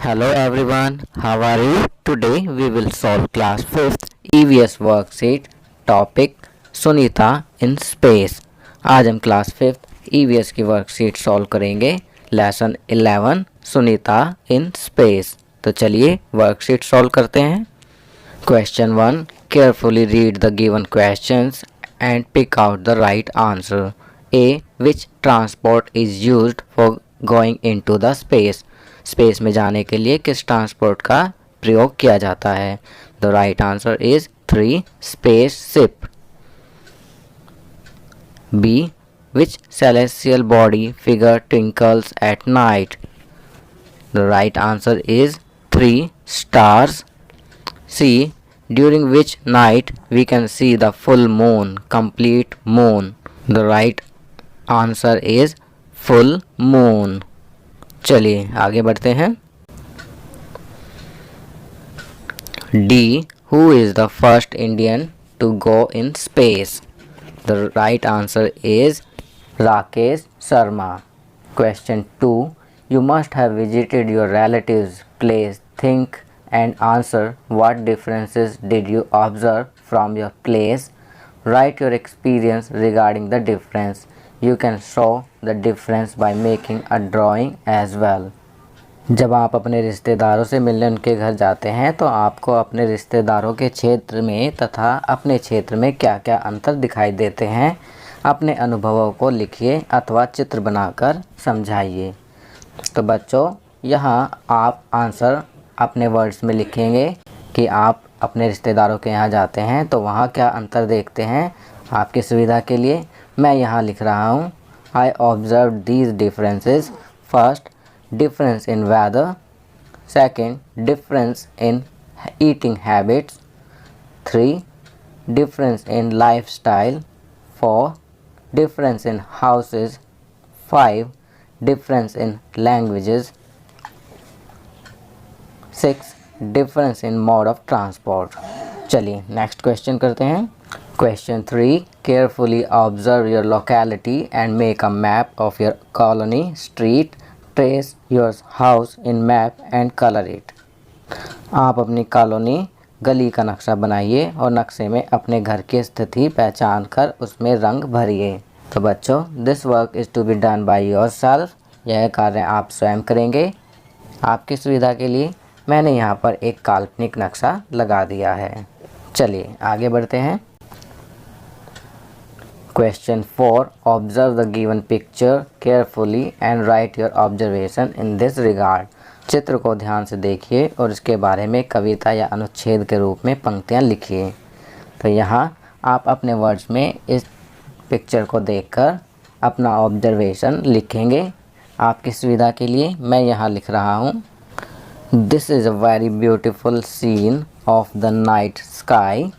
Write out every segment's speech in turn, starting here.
Hello everyone, how are you? Today we will solve class 5th EVS worksheet topic Sunita in space। आज हम class 5th EVS की worksheet solve करेंगे lesson 11 Sunita in space। तो चलिए worksheet solve करते हैं। Question 1, carefully read the given questions and pick out the right answer. A, which transport is used for going into the space? Space में जाने के लिए किस ट्रांसपोर्ट का प्रयोग किया जाता है? The right answer is 3 space ship. B, which celestial body figure twinkles at night? The right answer is 3 stars. C, during which night we can see the full moon, complete moon? The right answer is full moon. चलिए आगे बढ़ते हैं। D, who is the first Indian to go in space? The right answer is Rakesh Sharma. Question 2, you must have visited your relatives place, think and answer what differences did you observe from your place? Right your experience regarding the difference. You can show the difference by making a drawing as well। जब आप अपने रिश्तेदारों से मिलने उनके घर जाते हैं तो आपको अपने रिश्तेदारों के क्षेत्र में तथा अपने क्षेत्र में क्या क्या अंतर दिखाई देते हैं, अपने अनुभवों को लिखिए अथवा चित्र बनाकर समझाइए। तो बच्चों, यहाँ आप आंसर अपने वर्ड्स में लिखेंगे कि आप अपने रिश्तेदारों के यहाँ जाते हैं तो वहाँ क्या अंतर देखते हैं। आपकी सुविधा के लिए मैं यहाँ लिख रहा हूँ, I observe these differences. First, difference in weather. Second, difference in eating habits. 3, difference in lifestyle. 4, difference in houses. 5, difference in languages. 6, difference in mode of transport. चलिए नेक्स्ट क्वेश्चन करते हैं। Question 3, carefully observe your locality and make a map of your colony, street, trace your house in map and color it। आप अपनी colony गली का नक्शा बनाइए और नक्शे में अपने घर की स्थिति पहचान कर उसमें रंग भरिए। तो बच्चों, this work is to be done by yourself. यह कार्य आप स्वयं करेंगे। आपकी सुविधा के लिए मैंने यहाँ पर एक काल्पनिक नक्शा लगा दिया है। चलिए आगे बढ़ते हैं। Question 4, observe the given picture carefully and write your observation in this regard। चित्र को ध्यान से देखिए और इसके बारे में कविता या अनुच्छेद के रूप में पंक्तियाँ लिखिए। तो यहाँ आप अपने वर्ड्स में इस पिक्चर को देखकर अपना ऑब्जर्वेशन लिखेंगे। आपकी सुविधा के लिए मैं यहाँ लिख रहा हूँ, this is a very beautiful scene of the night sky.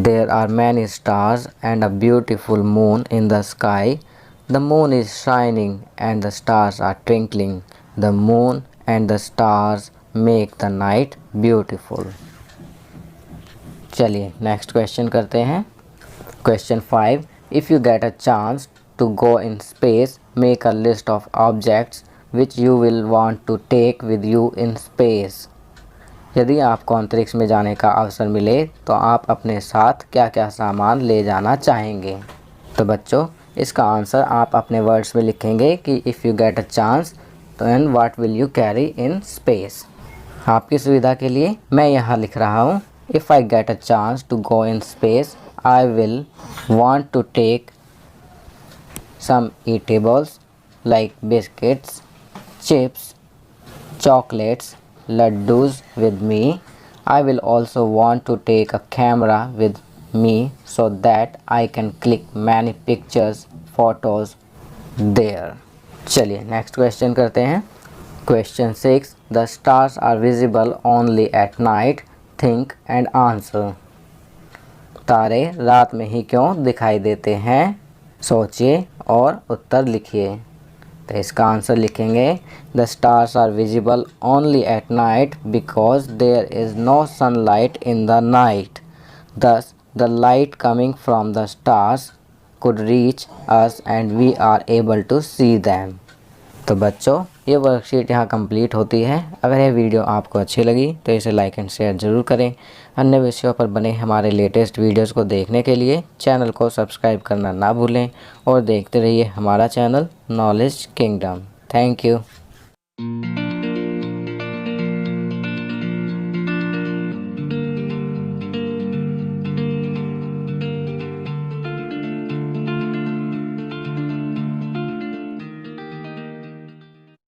There are many stars and a beautiful moon in the sky. The moon is shining and the stars are twinkling. The moon and the stars make the night beautiful। चलिए next question करते हैं। Question 5, if you get a chance to go in space, make a list of objects which you will want to take with you in space। यदि आपको अंतरिक्ष में जाने का अवसर मिले तो आप अपने साथ क्या क्या सामान ले जाना चाहेंगे? तो बच्चों, इसका आंसर आप अपने वर्ड्स में लिखेंगे कि if you get a chance तो and what will you carry in space. आपकी सुविधा के लिए मैं यहाँ लिख रहा हूँ, if I get a chance to go in space I will want to take some eatables like biscuits, chips, chocolates, laddus with me। I will also want to take a camera with me so that I can click many pictures, photos there। चलिए next question करते हैं। Question 6, the stars are visible only at night, think and answer। तारे रात में ही क्यों दिखाई देते हैं? सोचिए और उत्तर लिखिए। तो इसका आंसर लिखेंगे, the stars are visible only at night because there is no sunlight in the night, thus the light coming from the stars could reach us and we are able to see them. तो बच्चों, ये worksheet यहाँ complete होती है। अगर यह video आपको अच्छी लगी तो इसे लाइक एंड शेयर ज़रूर करें। अन्य विषयों पर बने हमारे लेटेस्ट वीडियोस को देखने के लिए चैनल को सब्सक्राइब करना ना भूलें और देखते रहिए हमारा channel knowledge kingdom. Thank you.